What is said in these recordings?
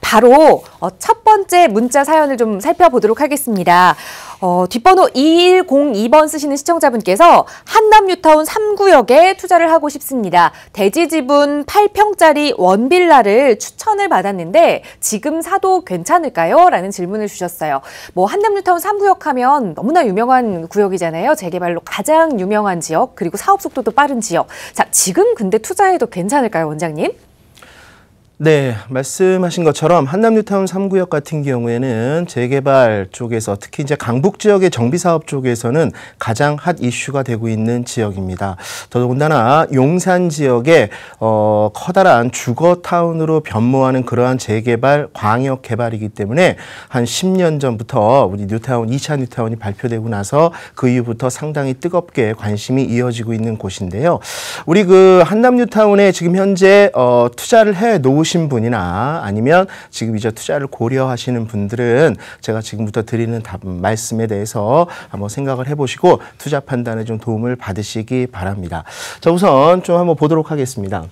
바로 첫 번째 문자 사연을 좀 살펴보도록 하겠습니다. 뒷번호 2102번 쓰시는 시청자분께서 한남 뉴타운 3구역에 투자를 하고 싶습니다. 대지 지분 8평짜리 원빌라를 추천을 받았는데 지금 사도 괜찮을까요? 라는 질문을 주셨어요. 한남 뉴타운 3구역 하면 너무나 유명한 구역이잖아요. 재개발로 가장 유명한 지역, 그리고 사업 속도도 빠른 지역. 자, 지금 근데 투자해도 괜찮을까요, 원장님? 네, 말씀하신 것처럼 한남 뉴타운 3구역 같은 경우에는 재개발 쪽에서 특히 이제 강북 지역의 정비 사업 쪽에서는 가장 핫 이슈가 되고 있는 지역입니다. 더군다나 용산 지역에 커다란 주거 타운으로 변모하는 그러한 재개발 광역 개발이기 때문에 한 10년 전부터 우리 뉴타운 2차 뉴타운이 발표되고 나서 그 이후부터 상당히 뜨겁게 관심이 이어지고 있는 곳인데요. 우리 그 한남 뉴타운에 지금 현재 투자를 해 놓으신 분이나 아니면 지금 이제 투자를 고려하시는 분들은 제가 지금부터 드리는 말씀에 대해서 한번 생각을 해보시고 투자 판단에 좀 도움을 받으시기 바랍니다. 자, 우선 좀 한번 보도록 하겠습니다.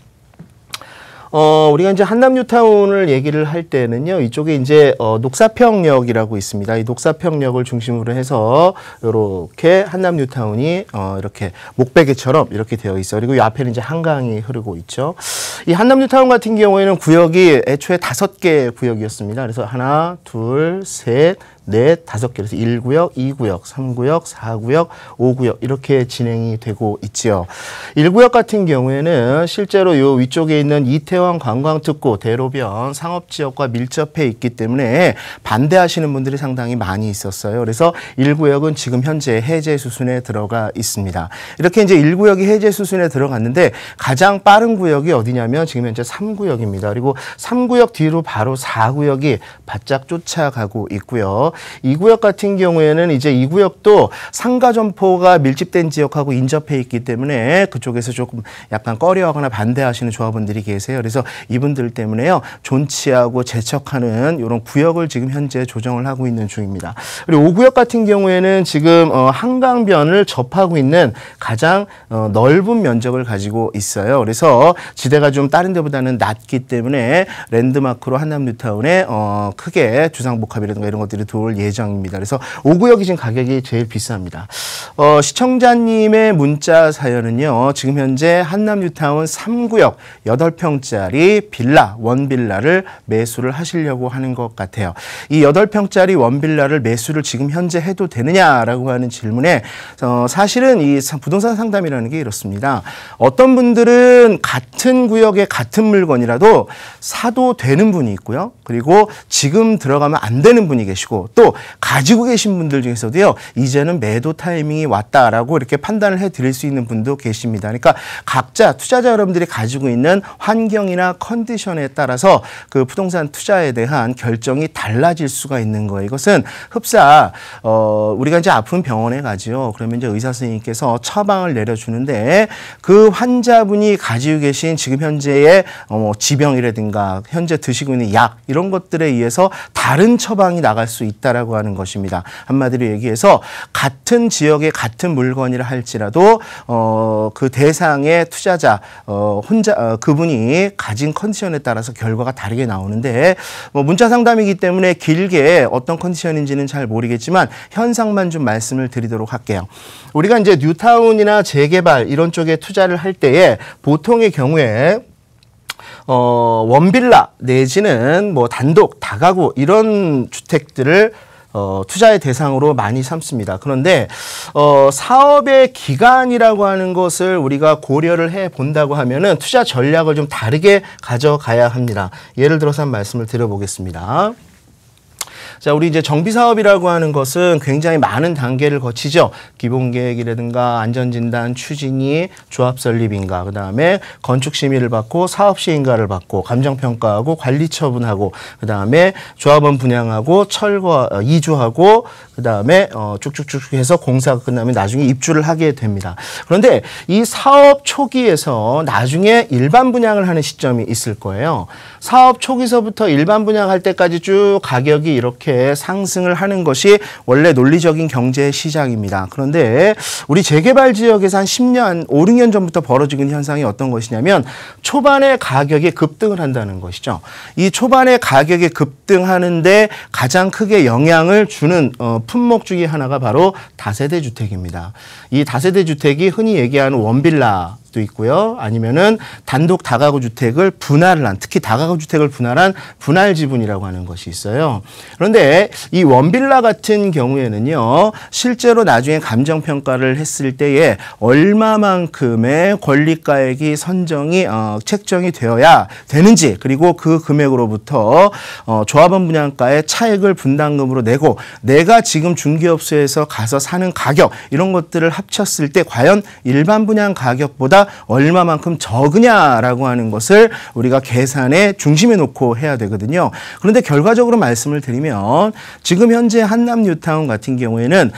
우리가 이제 한남 뉴타운을 얘기를 할 때는요, 이쪽에 이제 녹사평역이라고 있습니다. 이 녹사평역을 중심으로 해서 이렇게 한남 뉴타운이 이렇게 목베개처럼 이렇게 되어 있어요. 그리고 이 앞에는 이제 한강이 흐르고 있죠. 이 한남 뉴타운 같은 경우에는 구역이 애초에 5개 구역이었습니다. 그래서 하나, 둘, 셋, 넷, 5개. 그래서 1구역, 2구역, 3구역, 4구역, 5구역 이렇게 진행이 되고 있지요. 1구역 같은 경우에는 실제로 요 위쪽에 있는 이태원 관광특구, 대로변, 상업지역과 밀접해 있기 때문에 반대하시는 분들이 상당히 많이 있었어요. 그래서 1구역은 지금 현재 해제 수순에 들어가 있습니다. 이렇게 이제 1구역이 해제 수순에 들어갔는데 가장 빠른 구역이 어디냐면 지금 현재 3구역입니다. 그리고 3구역 뒤로 바로 4구역이 바짝 쫓아가고 있고요. 2구역 같은 경우에는 이제 2구역도 상가 점포가 밀집된 지역하고 인접해 있기 때문에 그쪽에서 조금 약간 꺼려하거나 반대하시는 조합원들이 계세요. 그래서 이분들 때문에요, 존치하고 재척하는 이런 구역을 지금 현재 조정을 하고 있는 중입니다. 그리고 5구역 같은 경우에는 지금 한강변을 접하고 있는 가장 넓은 면적을 가지고 있어요. 그래서 지대가 좀 다른 데보다는 낮기 때문에 랜드마크로 한남 뉴타운에 크게 주상복합이라든가 이런 것들이 들어올 예정입니다. 그래서 5구역이 지금 가격이 제일 비쌉니다. 시청자님의 문자 사연은요, 지금 현재 한남 뉴타운 3구역 8평짜리 빌라, 원빌라를 매수를 하시려고 하는 것 같아요. 이 8평짜리 원빌라를 매수를 지금 현재 해도 되느냐라고 하는 질문에 사실은 이 부동산 상담이라는 게 이렇습니다. 어떤 분들은 같은 구역의 같은 물건이라도 사도 되는 분이 있고요. 그리고 지금 들어가면 안 되는 분이 계시고 또 가지고 계신 분들 중에서도요, 이제는 매도 타이밍이 왔다라고 이렇게 판단을 해드릴 수 있는 분도 계십니다. 그러니까 각자 투자자 여러분들이 가지고 있는 환경이나 컨디션에 따라서 그 부동산 투자에 대한 결정이 달라질 수가 있는 거예요. 이것은 흡사 우리가 이제 아픈 병원에 가죠. 그러면 이제 의사 선생님께서 처방을 내려주는데 그 환자분이 가지고 계신 지금 현재의 지병이라든가 현재 드시고 있는 약 이런 것들에 의해서 다른 처방이 나갈 수 있다라고 하는 것입니다. 한마디로 얘기해서 같은 지역의 같은 물건이라 할지라도 그 대상의 투자자 그분이 가진 컨디션에 따라서 결과가 다르게 나오는데 문자 상담이기 때문에 길게 어떤 컨디션인지는 잘 모르겠지만 현상만 좀 말씀을 드리도록 할게요. 우리가 이제 뉴타운이나 재개발 이런 쪽에 투자를 할 때에 보통의 경우에 원빌라 내지는 뭐 단독, 다가구 이런 주택들을 투자의 대상으로 많이 삼습니다. 그런데 사업의 기간이라고 하는 것을 우리가 고려를 해 본다고 하면은 투자 전략을 좀 다르게 가져가야 합니다. 예를 들어서 한 말씀을 드려보겠습니다. 자, 우리 이제 정비 사업이라고 하는 것은 굉장히 많은 단계를 거치죠. 기본 계획이라든가 안전진단, 추진위, 조합 설립인가, 그다음에 건축 심의를 받고 사업 시행가를 받고 감정 평가하고 관리 처분하고 그다음에 조합원 분양하고 철거 이주하고 그다음에 쭉쭉쭉 해서 공사가 끝나면 나중에 입주를 하게 됩니다. 그런데 이 사업 초기에서 나중에 일반 분양을 하는 시점이 있을 거예요. 사업 초기서부터 일반 분양할 때까지 쭉 가격이 이렇게 이렇게 상승을 하는 것이 원래 논리적인 경제 시장입니다. 그런데 우리 재개발 지역에서 한 10년, 5, 6년 전부터 벌어지고 있는 현상이 어떤 것이냐면 초반에 가격이 급등을 한다는 것이죠. 이 초반에 가격이 급등하는데 가장 크게 영향을 주는 품목 중에 하나가 바로 다세대 주택입니다. 이 다세대 주택이 흔히 얘기하는 원빌라 도 있고요. 아니면은 단독 다가구 주택을 분할을 한, 특히 다가구 주택을 분할한 분할 지분이라고 하는 것이 있어요. 그런데 이 원빌라 같은 경우에는요, 실제로 나중에 감정 평가를 했을 때에 얼마만큼의 권리가액이 책정이 되어야 되는지, 그리고 그 금액으로부터 조합원 분양가의 차액을 분담금으로 내고 내가 지금 중개업소에서 가서 사는 가격, 이런 것들을 합쳤을 때 과연 일반 분양 가격보다 얼마만큼 적으냐라고 하는 것을 우리가 계산의 중심에 놓고 해야 되거든요. 그런데 결과적으로 말씀을 드리면 지금 현재 한남 뉴타운 같은 경우에는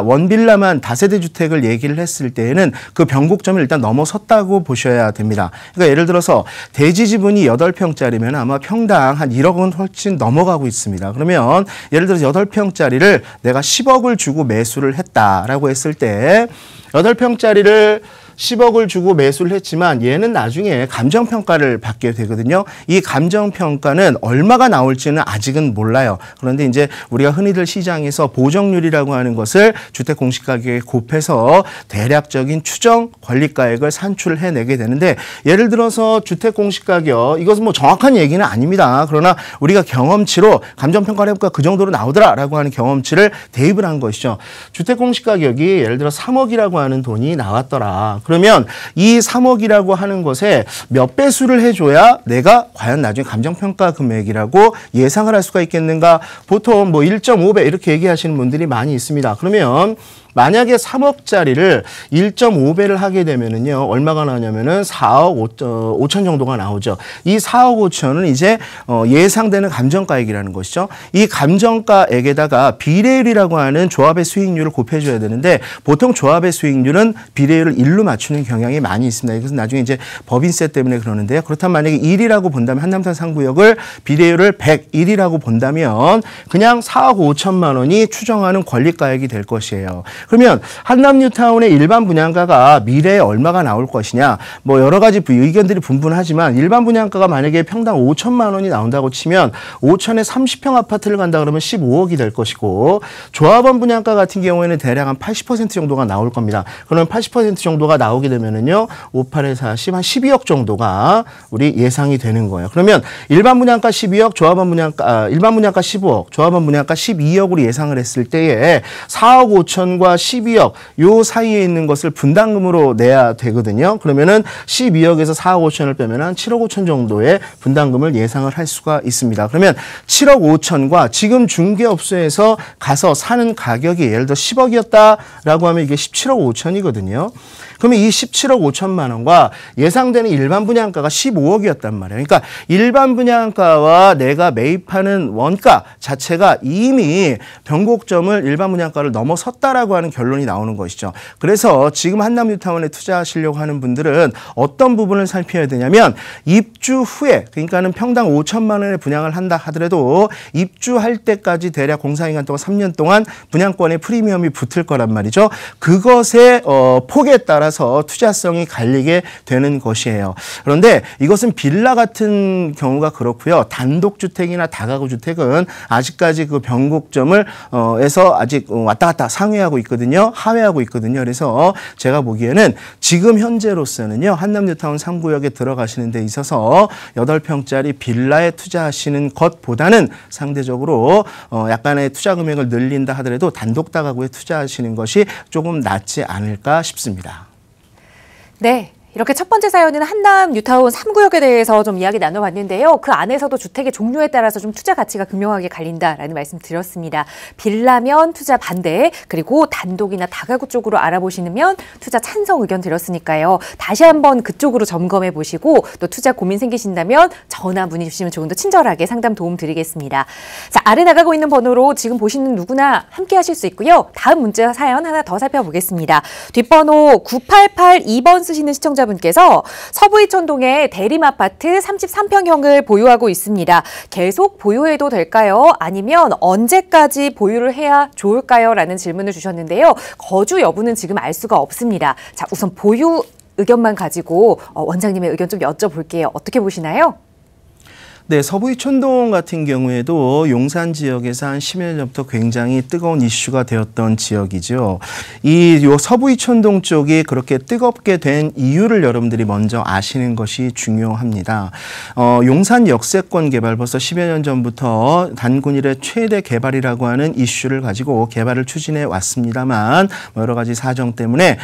원빌라만 다세대 주택을 얘기를 했을 때에는 그 변곡점을 일단 넘어섰다고 보셔야 됩니다. 그러니까 예를 들어서 대지 지분이 8평짜리면 아마 평당 한 1억 원 훨씬 넘어가고 있습니다. 그러면 예를 들어서 8평짜리를 내가 10억을 주고 매수를 했다라고 했을 때 8평짜리를 10억을 주고 매수를 했지만 얘는 나중에 감정평가를 받게 되거든요. 이 감정평가는 얼마가 나올지는 아직은 몰라요. 그런데 이제 우리가 흔히들 시장에서 보정률이라고 하는 것을 주택 공시가격에 곱해서 대략적인 추정 권리가액을 산출을 해내게 되는데, 예를 들어서 주택 공시가격, 이것은 뭐 정확한 얘기는 아닙니다. 그러나 우리가 경험치로 감정평가를 해볼까 그 정도로 나오더라라고 하는 경험치를 대입을 한 것이죠. 주택 공시가격이 예를 들어 3억이라고 하는 돈이 나왔더라. 그러면 이 3억이라고 하는 것에 몇 배수를 해줘야 내가 과연 나중에 감정평가 금액이라고 예상을 할 수가 있겠는가? 보통 뭐 1.5배 이렇게 얘기하시는 분들이 많이 있습니다. 그러면 만약에 3억짜리를 1.5배를 하게 되면은요, 얼마가 나오냐면은 4억 5천 정도가 나오죠. 이 4억 5천은 이제 예상되는 감정가액이라는 것이죠. 이 감정가액에다가 비례율이라고 하는 조합의 수익률을 곱해줘야 되는데, 보통 조합의 수익률은 비례율을 1로 맞추는 경향이 많이 있습니다. 이것은 나중에 이제 법인세 때문에 그러는데요. 그렇다면 만약에 1이라고 본다면 한남산 상구역을 비례율을 101이라고 본다면 그냥 4억 5천만 원이 추정하는 권리가액이 될 것이에요. 그러면 한남 뉴타운의 일반 분양가가 미래에 얼마가 나올 것이냐, 뭐 여러 가지 의견들이 분분하지만 일반 분양가가 만약에 평당 5천만 원이 나온다고 치면 5천에 30평 아파트를 간다 그러면 15억이 될 것이고, 조합원 분양가 같은 경우에는 대략 한 80% 정도가 나올 겁니다. 그러면 80% 정도가 나오게 되면은요, 58에 40, 한 12억 정도가 우리 예상이 되는 거예요. 그러면 일반 분양가 12억, 일반 분양가 15억, 조합원 분양가 12억으로 예상을 했을 때에 4억 5천과 12억 요 사이에 있는 것을 분담금으로 내야 되거든요. 그러면은 12억에서 4억 5천을 빼면 한 7억 5천 정도의 분담금을 예상을 할 수가 있습니다. 그러면 7억 5천과 지금 중개업소에서 가서 사는 가격이 예를 들어 10억이었다라고 하면 이게 17억 5천이거든요. 그러면 이 17억 5천만 원과 예상되는 일반 분양가가 15억이었단 말이에요. 그러니까 일반 분양가와 내가 매입하는 원가 자체가 이미 변곡점을 일반 분양가를 넘어섰다라고 하는 결론이 나오는 것이죠. 그래서 지금 한남 뉴타운에 투자하시려고 하는 분들은 어떤 부분을 살펴야 되냐면, 입주 후에, 그러니까는 평당 5천만 원의 분양을 한다 하더라도 입주할 때까지 대략 공사기간 동안 3년 동안 분양권의 프리미엄이 붙을 거란 말이죠. 그것의 폭에 따라서 투자성이 갈리게 되는 것이에요. 그런데 이것은 빌라 같은 경우가 그렇고요. 단독주택이나 다가구주택은 아직까지 그 변곡점을 에서 아직 왔다 갔다 상회하고 있거든요. 하회하고 있거든요. 그래서 제가 보기에는 지금 현재로서는요, 한남 뉴타운 3구역에 들어가시는 데 있어서 8평짜리 빌라에 투자하시는 것보다는 상대적으로 약간의 투자 금액을 늘린다 하더라도 단독 다가구에 투자하시는 것이 조금 낫지 않을까 싶습니다. 네. 이렇게 첫 번째 사연은 한남 뉴타운 3구역에 대해서 좀 이야기 나눠봤는데요. 그 안에서도 주택의 종류에 따라서 좀 투자 가치가 극명하게 갈린다라는 말씀 드렸습니다. 빌라면 투자 반대, 그리고 단독이나 다가구 쪽으로 알아보시면 투자 찬성 의견 드렸으니까요. 다시 한번 그쪽으로 점검해 보시고 또 투자 고민 생기신다면 전화 문의 주시면 조금 더 친절하게 상담 도움 드리겠습니다. 자, 아래 나가고 있는 번호로 지금 보시는 누구나 함께 하실 수 있고요. 다음 문자 사연 하나 더 살펴보겠습니다. 뒷번호 9882번 쓰시는 시청자 시청자분께서 서부 이천동에 대림아파트 33평형을 보유하고 있습니다. 계속 보유해도 될까요? 아니면 언제까지 보유를 해야 좋을까요? 라는 질문을 주셨는데요. 거주 여부는 지금 알 수가 없습니다. 자, 우선 보유 의견만 가지고 원장님의 의견 좀 여쭤볼게요. 어떻게 보시나요? 네, 서부 이천동 같은 경우에도 용산 지역에서 한 10여 년 전부터 굉장히 뜨거운 이슈가 되었던 지역이죠. 요 서부 이천동 쪽이 그렇게 뜨겁게 된 이유를 여러분들이 먼저 아시는 것이 중요합니다. 용산 역세권 개발 벌써 10여 년 전부터 단군 이래 최대 개발이라고 하는 이슈를 가지고 개발을 추진해 왔습니다만 여러 가지 사정 때문에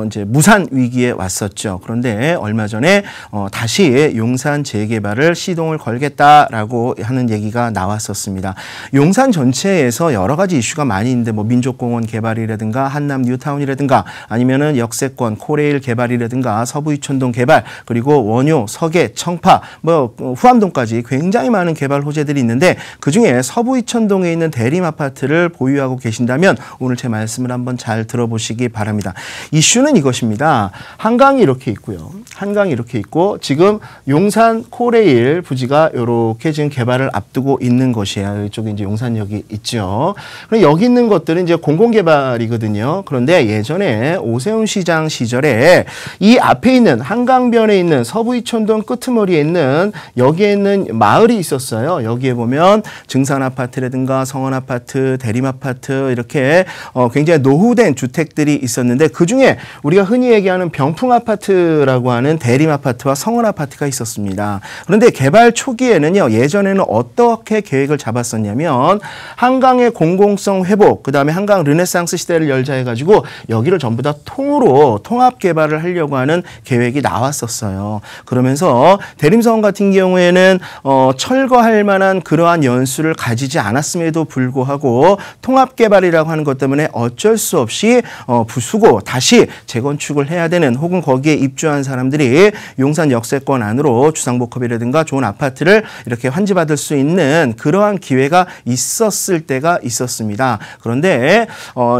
이제 무산 위기에 왔었죠. 그런데 얼마 전에 다시 용산 재개발을 시동을 걸겠다라고 하는 얘기가 나왔었습니다. 용산 전체에서 여러 가지 이슈가 많이 있는데 뭐 민족공원 개발이라든가 한남 뉴타운이라든가 아니면은 역세권 코레일 개발이라든가 서부 이천동 개발 그리고 원효, 서계, 청파 뭐 후암동까지 굉장히 많은 개발 호재들이 있는데 그중에 서부 이천동에 있는 대림 아파트를 보유하고 계신다면 오늘 제 말씀을 한번 잘 들어보시기 바랍니다. 이슈는 이것입니다. 한강이 이렇게 있고요. 한강이 이렇게 있고 지금 용산 코레일 부지가 이렇게 지금 개발을 앞두고 있는 것이에요. 이쪽에 이제 용산역이 있죠. 그럼 여기 있는 것들은 이제 공공개발이거든요. 그런데 예전에 오세훈 시장 시절에 이 앞에 있는 한강변에 있는 서부 이천동 끄트머리에 있는 여기에 있는 마을이 있었어요. 여기에 보면 증산 아파트라든가 성원 아파트, 대림 아파트 이렇게 굉장히 노후된 주택들이 있었는데 그중에 우리가 흔히 얘기하는 병풍 아파트라고 하는 대림 아파트와 성원 아파트가 있었습니다. 그런데 개발 초기에는요, 예전에는 어떻게 계획을 잡았었냐면 한강의 공공성 회복, 그 다음에 한강 르네상스 시대를 열자 해가지고 여기를 전부 다 통으로 통합 개발을 하려고 하는 계획이 나왔었어요. 그러면서 대림성원 같은 경우에는 철거할 만한 그러한 연수를 가지지 않았음에도 불구하고 통합 개발이라고 하는 것 때문에 어쩔 수 없이 부수고 다시 재건축을 해야 되는 혹은 거기에 입주한 사람들이 용산 역세권 안으로 주상복합이라든가 좋은 아파트를 이렇게 환지받을 수 있는 그러한 기회가 있었을 때가 있었습니다. 그런데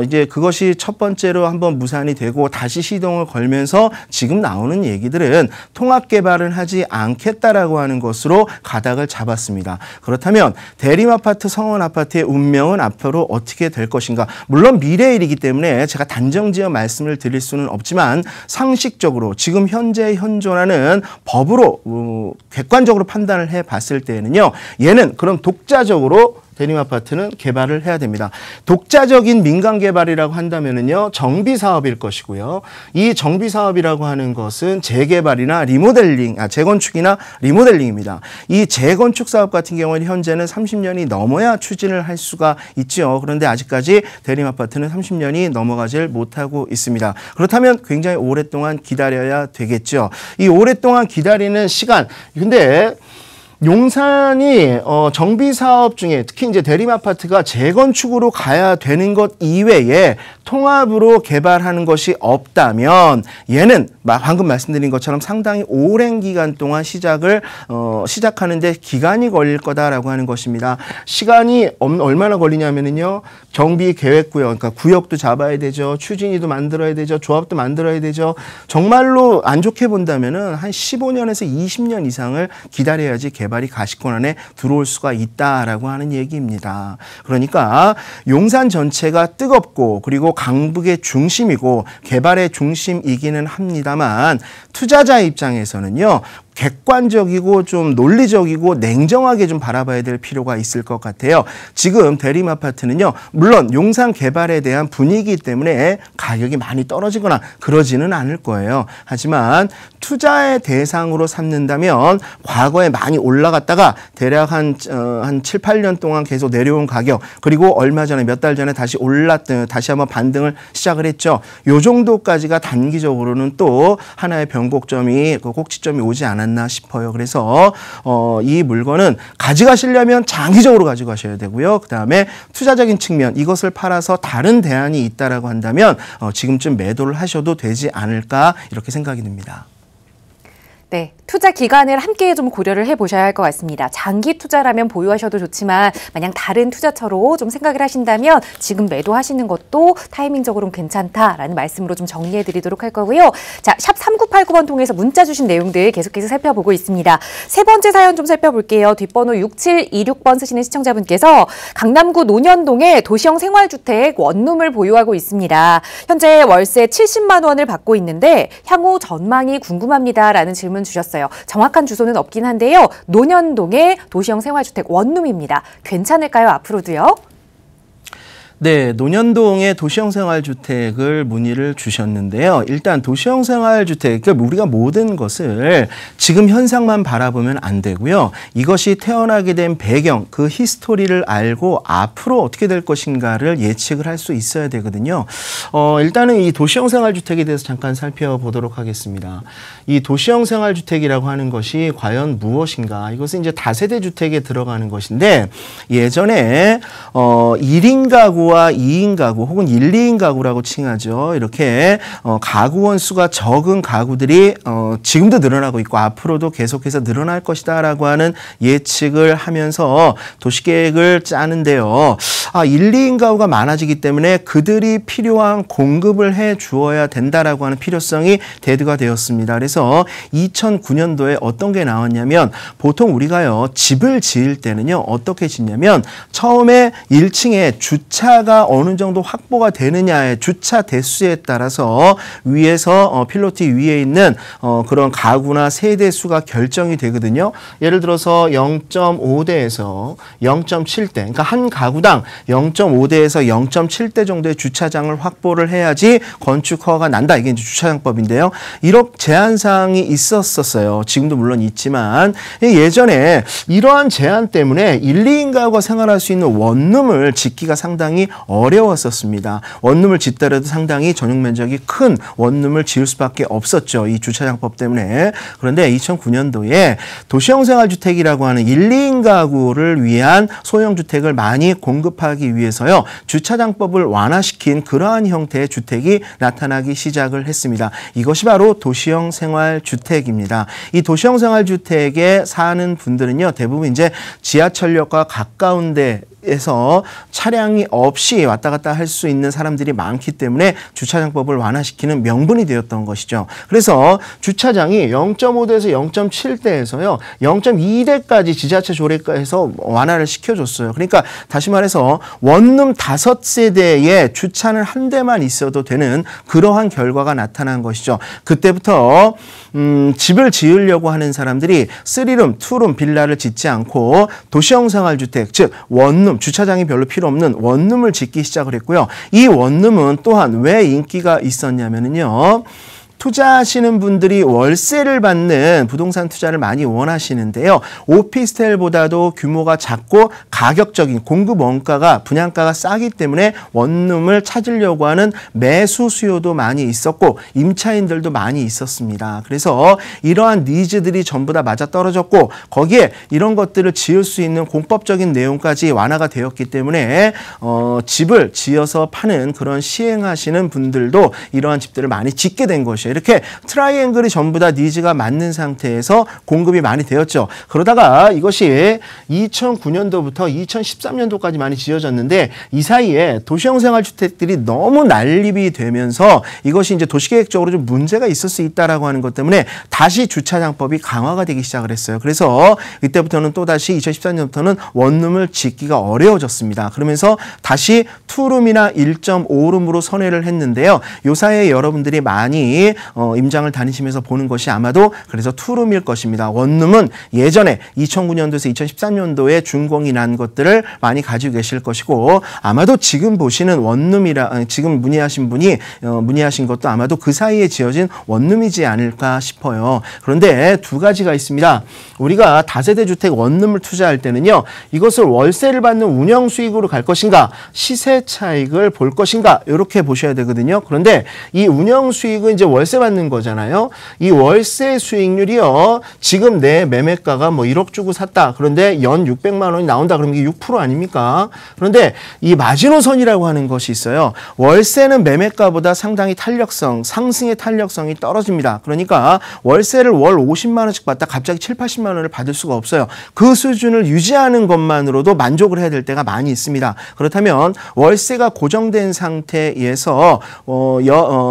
이제 그것이 첫 번째로 한번 무산이 되고 다시 시동을 걸면서 지금 나오는 얘기들은 통합 개발은 하지 않겠다라고 하는 것으로 가닥을 잡았습니다. 그렇다면 대림 아파트, 성원 아파트의 운명은 앞으로 어떻게 될 것인가? 물론 미래의 일이기 때문에 제가 단정지어 말씀을 드릴 수는 없지만 상식적으로 지금 현재 현존하는 법으로 객관적으로 판단을 해봤을 때에는요. 얘는 그럼 독자적으로 대림 아파트는 개발을 해야 됩니다. 독자적인 민간 개발이라고 한다면은요, 정비 사업일 것이고요. 이 정비 사업이라고 하는 것은 재개발이나 리모델링, 재건축이나 리모델링입니다. 이 재건축 사업 같은 경우는 현재는 30년이 넘어야 추진을 할 수가 있죠. 그런데 아직까지 대림 아파트는 30년이 넘어가질 못하고 있습니다. 그렇다면 굉장히 오랫동안 기다려야 되겠죠. 이 오랫동안 기다리는 시간, 근데 용산이 정비 사업 중에 특히 이제 대림 아파트가 재건축으로 가야 되는 것 이외에 통합으로 개발하는 것이 없다면 얘는 방금 말씀드린 것처럼 상당히 오랜 기간 동안 시작하는데 기간이 걸릴 거다라고 하는 것입니다. 시간이 얼마나 걸리냐면요. 정비 계획구역, 그러니까 구역도 잡아야 되죠. 추진위도 만들어야 되죠. 조합도 만들어야 되죠. 정말로 안 좋게 본다면은 한 15년에서 20년 이상을 기다려야지 개발이 가시권 안에 들어올 수가 있다라고 하는 얘기입니다. 그러니까 용산 전체가 뜨겁고 그리고 강북의 중심이고 개발의 중심이기는 합니다만 투자자 입장에서는요. 객관적이고 좀 논리적이고 냉정하게 좀 바라봐야 될 필요가 있을 것 같아요. 지금 대림 아파트는요. 물론 용산 개발에 대한 분위기 때문에 가격이 많이 떨어지거나 그러지는 않을 거예요. 하지만 투자의 대상으로 삼는다면 과거에 많이 올라갔다가 대략 한 7, 8년 동안 계속 내려온 가격 그리고 얼마 전에 몇 달 전에 다시 다시 한번 반등을 시작을 했죠. 요 정도까지가 단기적으로는 또 하나의 변곡점이 꼭지점이 오지 않았나 싶어요. 그래서 이 물건은 가져가시려면 장기적으로 가져가셔야 되고요. 그다음에 투자적인 측면 이것을 팔아서 다른 대안이 있다라고 한다면 지금쯤 매도를 하셔도 되지 않을까 이렇게 생각이 듭니다. 네, 투자 기간을 함께 좀 고려를 해보셔야 할 것 같습니다. 장기 투자라면 보유하셔도 좋지만 마냥 다른 투자처로 좀 생각을 하신다면 지금 매도하시는 것도 타이밍적으로는 괜찮다라는 말씀으로 좀 정리해드리도록 할 거고요. 자, 샵 3989번 통해서 문자 주신 내용들 계속해서 살펴보고 있습니다. 세 번째 사연 좀 살펴볼게요. 뒷번호 6726번 쓰시는 시청자분께서 강남구 논현동에 도시형 생활주택 원룸을 보유하고 있습니다. 현재 월세 70만 원을 받고 있는데 향후 전망이 궁금합니다라는 질문 주셨어요. 정확한 주소는 없긴 한데요. 논현동의 도시형 생활주택 원룸입니다. 괜찮을까요? 앞으로도요? 네, 논현동의 도시형 생활주택을 문의를 주셨는데요. 일단 도시형 생활주택, 그러니까 우리가 모든 것을 지금 현상만 바라보면 안 되고요. 이것이 태어나게 된 배경, 그 히스토리를 알고 앞으로 어떻게 될 것인가를 예측을 할 수 있어야 되거든요. 일단은 이 도시형 생활주택에 대해서 잠깐 살펴보도록 하겠습니다. 이 도시형 생활주택이라고 하는 것이 과연 무엇인가? 이것은 이제 다세대 주택에 들어가는 것인데 예전에 1인 가구 와 2인 가구 혹은 1, 2인 가구라고 칭하죠. 이렇게 가구원 수가 적은 가구들이 지금도 늘어나고 있고 앞으로도 계속해서 늘어날 것이다 라고 하는 예측을 하면서 도시계획을 짜는데요. 1, 2인 가구가 많아지기 때문에 그들이 필요한 공급을 해 주어야 된다라고 하는 필요성이 대두가 되었습니다. 그래서 2009년도에 어떤 게 나왔냐면 보통 우리가요 집을 지을 때는요 어떻게 짓냐면 처음에 1층에 주차가 어느 정도 확보가 되느냐의 주차 대수에 따라서 위에서 필로티 위에 있는 그런 가구나 세대 수가 결정이 되거든요. 예를 들어서 0.5대에서 0.7대, 그러니까 한 가구당 0.5대에서 0.7대 정도의 주차장을 확보를 해야지 건축 허가가 난다. 이게 이제 주차장법인데요. 이런 제한사항이 있었어요. 지금도 물론 있지만 예전에 이러한 제한 때문에 1, 2인 가구가 생활할 수 있는 원룸을 짓기가 상당히 어려웠었습니다. 원룸을 짓더라도 상당히 전용 면적이 큰 원룸을 지을 수밖에 없었죠. 이 주차장법 때문에. 그런데 2009년도에 도시형 생활주택이라고 하는 1, 2인 가구를 위한 소형 주택을 많이 공급하기 위해서요. 주차장법을 완화시킨 그러한 형태의 주택이 나타나기 시작을 했습니다. 이것이 바로 도시형 생활주택입니다. 이 도시형 생활주택에 사는 분들은요. 대부분 이제 지하철역과 가까운 데에서 차량이 없이 왔다 갔다 할 수 있는 사람들이 많기 때문에 주차장법을 완화시키는 명분이 되었던 것이죠. 그래서 주차장이 0.5대에서 0.7대에서요. 0.2대까지 지자체 조례가에서 완화를 시켜줬어요. 그러니까 다시 말해서 원룸 5세대에 주차는 한 대만 있어도 되는 그러한 결과가 나타난 것이죠. 그때부터 집을 지으려고 하는 사람들이 3룸, 2룸 빌라를 짓지 않고 도시형 생활주택, 즉 원룸, 주차장이 별로 필요 없는 원룸을 짓기 시작을 했고요. 이 원룸은 또한 왜 인기가 있었냐면요. 투자하시는 분들이 월세를 받는 부동산 투자를 많이 원하시는데요. 오피스텔보다도 규모가 작고 가격적인 공급 원가가 분양가가 싸기 때문에 원룸을 찾으려고 하는 매수 수요도 많이 있었고 임차인들도 많이 있었습니다. 그래서 이러한 니즈들이 전부 다 맞아떨어졌고 거기에 이런 것들을 지을 수 있는 공법적인 내용까지 완화가 되었기 때문에 집을 지어서 파는 그런 시행하시는 분들도 이러한 집들을 많이 짓게 된 것이에요. 이렇게 트라이앵글이 전부 다 니즈가 맞는 상태에서 공급이 많이 되었죠. 그러다가 이것이 2009년도부터 2013년도까지 많이 지어졌는데 이 사이에 도시형 생활주택들이 너무 난립이 되면서 이것이 이제 도시계획적으로 좀 문제가 있을 수 있다라고 하는 것 때문에 다시 주차장법이 강화가 되기 시작을 했어요. 그래서 이때부터는 또다시 2014년부터는 원룸을 짓기가 어려워졌습니다. 그러면서 다시 2룸이나 1.5룸으로 선회를 했는데요. 요 사이에 여러분들이 많이 임장을 다니시면서 보는 것이 아마도 그래서 투룸일 것입니다. 원룸은 예전에 2009년도에서 2013년도에 준공이 난 것들을 많이 가지고 계실 것이고 아마도 지금 보시는 원룸이라 지금 문의하신 분이 문의하신 것도 아마도 그 사이에 지어진 원룸이지 않을까 싶어요. 그런데 두 가지가 있습니다. 우리가 다세대 주택 원룸을 투자할 때는요. 이것을 월세를 받는 운영 수익으로 갈 것인가 시세 차익을 볼 것인가 이렇게 보셔야 되거든요. 그런데 이 운영 수익은 이제 월세 월세 받는 거잖아요. 이 월세 수익률이요. 지금 내 매매가가 뭐 1억 주고 샀다. 그런데 연 600만 원이 나온다. 그러면 이게 6% 아닙니까? 그런데 이 마지노선이라고 하는 것이 있어요. 월세는 매매가보다 상당히 탄력성, 상승의 탄력성이 떨어집니다. 그러니까 월세를 월 50만 원씩 받다 갑자기 7, 80만 원을 받을 수가 없어요. 그 수준을 유지하는 것만으로도 만족을 해야 될 때가 많이 있습니다. 그렇다면 월세가 고정된 상태에서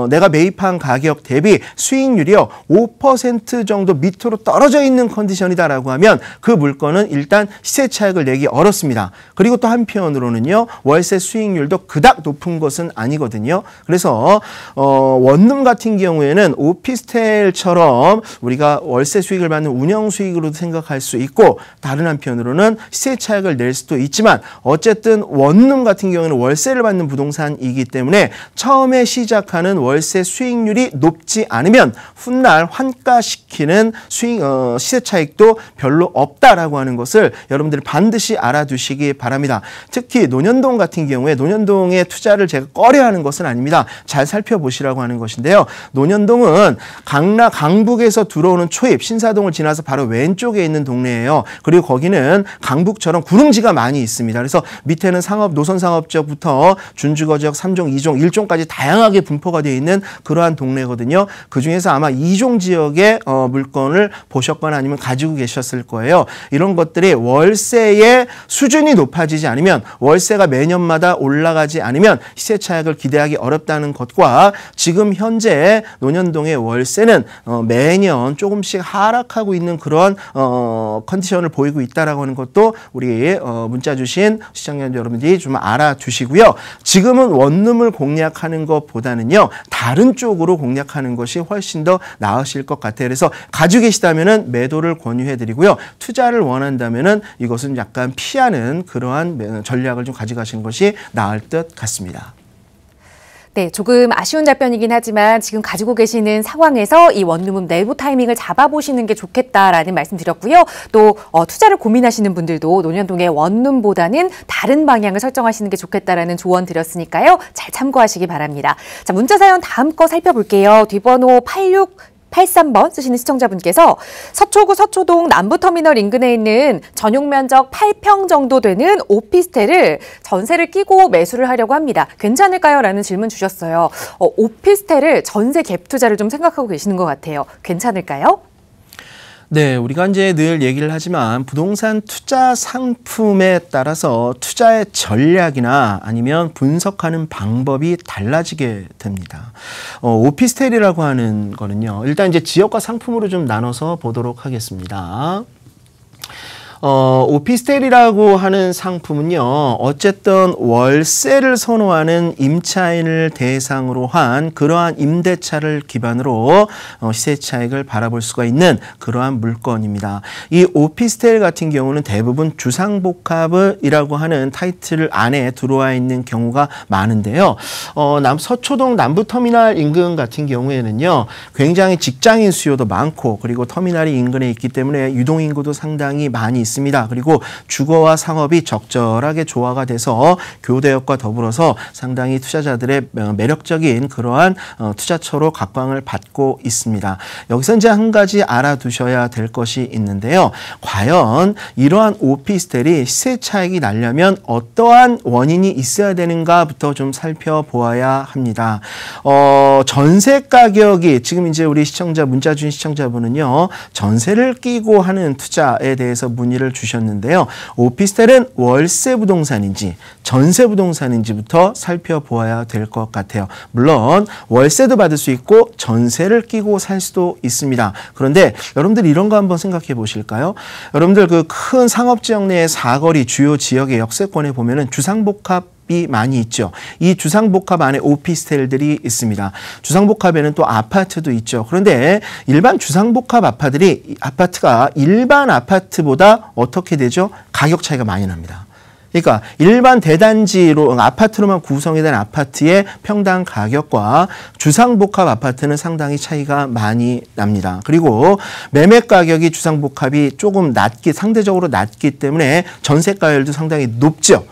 내가 매입한 가격 대비 수익률이요 5% 정도 밑으로 떨어져 있는 컨디션이다라고 하면 그 물건은 일단 시세 차익을 내기 어렵습니다. 그리고 또 한편으로는요 월세 수익률도 그닥 높은 것은 아니거든요. 그래서 원룸 같은 경우에는 오피스텔처럼 우리가 월세 수익을 받는 운영 수익으로도 생각할 수 있고 다른 한편으로는 시세 차익을 낼 수도 있지만 어쨌든 원룸 같은 경우에는 월세를 받는 부동산이기 때문에 처음에 시작하는 월세 수익률이 높지 않으면 훗날 환가시키는 시세 차익도 별로 없다라고 하는 것을 여러분들이 반드시 알아두시기 바랍니다. 특히 논현동 같은 경우에 논현동에 투자를 제가 꺼려하는 것은 아닙니다. 잘 살펴보시라고 하는 것인데요. 논현동은 강북에서 들어오는 초입 신사동을 지나서 바로 왼쪽에 있는 동네예요. 그리고 거기는 강북처럼 구릉지가 많이 있습니다. 그래서 밑에는 노선 상업지역부터 준주거지역 3종, 2종, 1종까지 다양하게 분포가 되어 있는 그러한 동네거든요. 그중에서 아마 2종 지역의 물건을 보셨거나 아니면 가지고 계셨을 거예요. 이런 것들이 월세의 수준이 높아지지 않으면 월세가 매년마다 올라가지 않으면 시세 차익을 기대하기 어렵다는 것과 지금 현재 논현동의 월세는 매년 조금씩 하락하고 있는 그런 컨디션을 보이고 있다라고 하는 것도 우리 문자 주신 시청자 여러분들이 좀 알아두시고요. 지금은 원룸을 공략하는 것보다는요. 다른 쪽으로 공략하는 것이 훨씬 더 나으실 것 같아요. 그래서 가지고 계시다면은 매도를 권유해드리고요. 투자를 원한다면은 이것은 약간 피하는 그러한 전략을 좀 가져가시는 것이 나을 듯 같습니다. 네, 조금 아쉬운 답변이긴 하지만 지금 가지고 계시는 상황에서 이 원룸은 내부 타이밍을 잡아보시는 게 좋겠다라는 말씀 드렸고요. 또 투자를 고민하시는 분들도 논현동의 원룸보다는 다른 방향을 설정하시는 게 좋겠다라는 조언 드렸으니까요. 잘 참고하시기 바랍니다. 자, 문자 사연 다음 거 살펴볼게요. 뒷번호 83번 쓰시는 시청자분께서 서초구 서초동 남부터미널 인근에 있는 전용 면적 8평 정도 되는 오피스텔을 전세를 끼고 매수를 하려고 합니다. 괜찮을까요? 라는 질문 주셨어요. 오피스텔을 전세 갭 투자를 좀 생각하고 계시는 것 같아요. 괜찮을까요? 네, 우리가 이제 늘 얘기를 하지만 부동산 투자 상품에 따라서 투자의 전략이나 아니면 분석하는 방법이 달라지게 됩니다. 오피스텔이라고 하는 거는요. 일단 이제 지역과 상품으로 좀 나눠서 보도록 하겠습니다. 오피스텔이라고 하는 상품은요, 어쨌든 월세를 선호하는 임차인을 대상으로 한 그러한 임대차를 기반으로 시세 차익을 바라볼 수가 있는 그러한 물건입니다. 이 오피스텔 같은 경우는 대부분 주상복합이라고 하는 타이틀 안에 들어와 있는 경우가 많은데요. 서초동 남부터미널 인근 같은 경우에는요, 굉장히 직장인 수요도 많고 그리고 터미널이 인근에 있기 때문에 유동인구도 상당히 많이 있습니다. 그리고 주거와 상업이 적절하게 조화가 돼서 교대역과 더불어서 상당히 투자자들의 매력적인 그러한 투자처로 각광을 받고 있습니다. 여기서 이제 한 가지 알아두셔야 될 것이 있는데요. 과연 이러한 오피스텔이 시세 차익이 나려면 어떠한 원인이 있어야 되는가부터 좀 살펴보아야 합니다. 전세 가격이 지금 이제 우리 문자 주신 시청자분은요. 전세를 끼고 하는 투자에 대해서 문의를 주셨는데요. 오피스텔은 월세 부동산인지 전세 부동산인지부터 살펴보아야 될 것 같아요. 물론 월세도 받을 수 있고 전세를 끼고 살 수도 있습니다. 그런데 여러분들 이런 거 한번 생각해 보실까요? 여러분들 그 큰 상업지역 내의 사거리 주요 지역의 역세권에 보면은 주상복합 이 많이 있죠. 이 주상복합 안에 오피스텔들이 있습니다. 주상복합에는 또 아파트도 있죠. 그런데 일반 주상복합 아파트가 일반 아파트보다 어떻게 되죠? 가격 차이가 많이 납니다. 그러니까 일반 대단지로 아파트로만 구성이 된 아파트의 평당 가격과 주상복합 아파트는 상당히 차이가 많이 납니다. 그리고 매매 가격이 주상복합이 조금 상대적으로 낮기 때문에 전세가율도 상당히 높죠.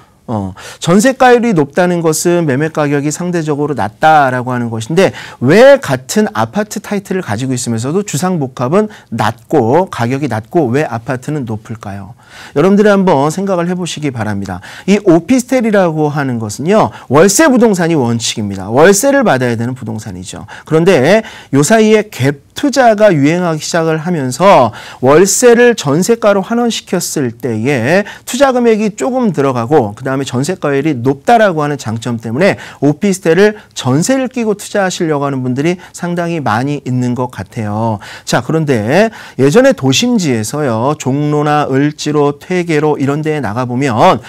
전세가율이 높다는 것은 매매 가격이 상대적으로 낮다라고 하는 것인데 왜 같은 아파트 타이틀을 가지고 있으면서도 주상복합은 낮고 가격이 낮고 왜 아파트는 높을까요? 여러분들이 한번 생각을 해보시기 바랍니다. 이 오피스텔이라고 하는 것은요. 월세 부동산이 원칙입니다. 월세를 받아야 되는 부동산이죠. 그런데 요 사이에 갭 투자가 유행하기 시작을 하면서 월세를 전세가로 환원시켰을 때에 투자 금액이 조금 들어가고 그다음에 전세가율이 높다라고 하는 장점 때문에 오피스텔을 전세를 끼고 투자하시려고 하는 분들이 상당히 많이 있는 것 같아요. 자, 그런데 예전에 도심지에서요. 종로나 을지로, 퇴계로 이런 데에 나가보면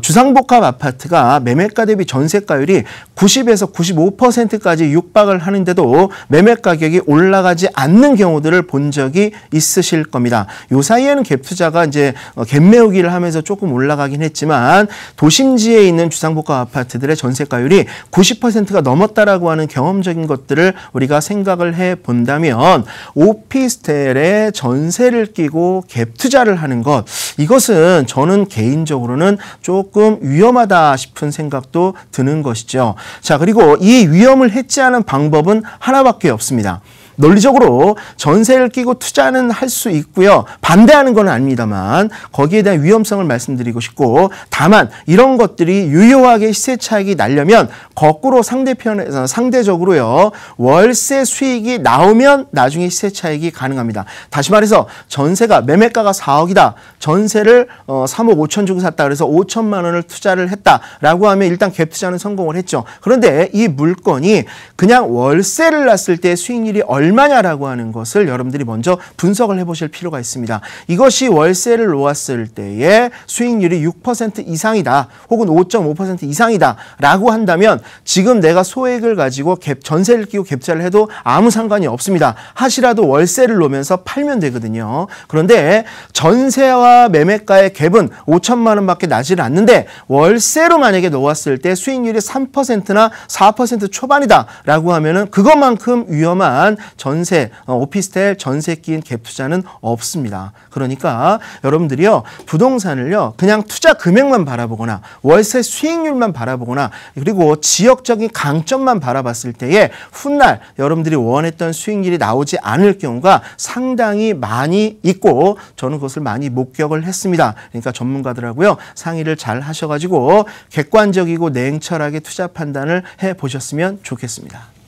주상복합 아파트가 매매가 대비 전세가율이 90에서 95%까지 육박을 하는데도 매매 가격이 올라가지 않는 경우들을 본 적이 있으실 겁니다. 요 사이에는 갭 투자가 이제 갭 메우기를 하면서 조금 올라가긴 했지만 도심지에 있는 주상복합 아파트들의 전세가율이 90%가 넘었다라고 하는 경험적인 것들을 우리가 생각을 해 본다면 오피스텔에 전세를 끼고 갭 투자를 하는 것 이것은 저는 개인적으로는 조금 위험하다 싶은 생각도 드는 것이죠. 자, 그리고 이 위험을 해지하는 방법은 하나밖에 없습니다. 논리적으로 전세를 끼고 투자는 할 수 있고요. 반대하는 건 아닙니다만 거기에 대한 위험성을 말씀드리고 싶고 다만 이런 것들이 유효하게 시세 차익이 나려면 거꾸로 상대편에서 상대적으로요. 월세 수익이 나오면 나중에 시세 차익이 가능합니다. 다시 말해서 전세가 매매가가 4억이다. 전세를 3억 5천 주고 샀다. 그래서 5천만 원을 투자를 했다라고 하면 일단 갭 투자는 성공을 했죠. 그런데 이 물건이 그냥 월세를 놨을 때 수익률이 얼마냐라고 하는 것을 여러분들이 먼저 분석을 해보실 필요가 있습니다. 이것이 월세를 놓았을 때의 수익률이 6% 이상이다. 혹은 5.5% 이상이다. 라고 한다면 지금 내가 소액을 가지고 전세를 끼고 갭투자를 해도 아무 상관이 없습니다. 하시라도 월세를 놓으면서 팔면 되거든요. 그런데 전세와 매매가의 갭은 5천만 원밖에 나질 않는데 월세로 만약에 놓았을 때 수익률이 3%나 4% 초반이다. 라고 하면은 그것만큼 위험한 전세, 오피스텔 전세 끼인 갭 투자는 없습니다. 그러니까 여러분들이요. 부동산을요. 그냥 투자 금액만 바라보거나 월세 수익률만 바라보거나 그리고 지역적인 강점만 바라봤을 때에 훗날 여러분들이 원했던 수익률이 나오지 않을 경우가 상당히 많이 있고 저는 그것을 많이 목격을 했습니다. 그러니까 전문가들하고요. 상의를 잘 하셔가지고 객관적이고 냉철하게 투자 판단을 해보셨으면 좋겠습니다.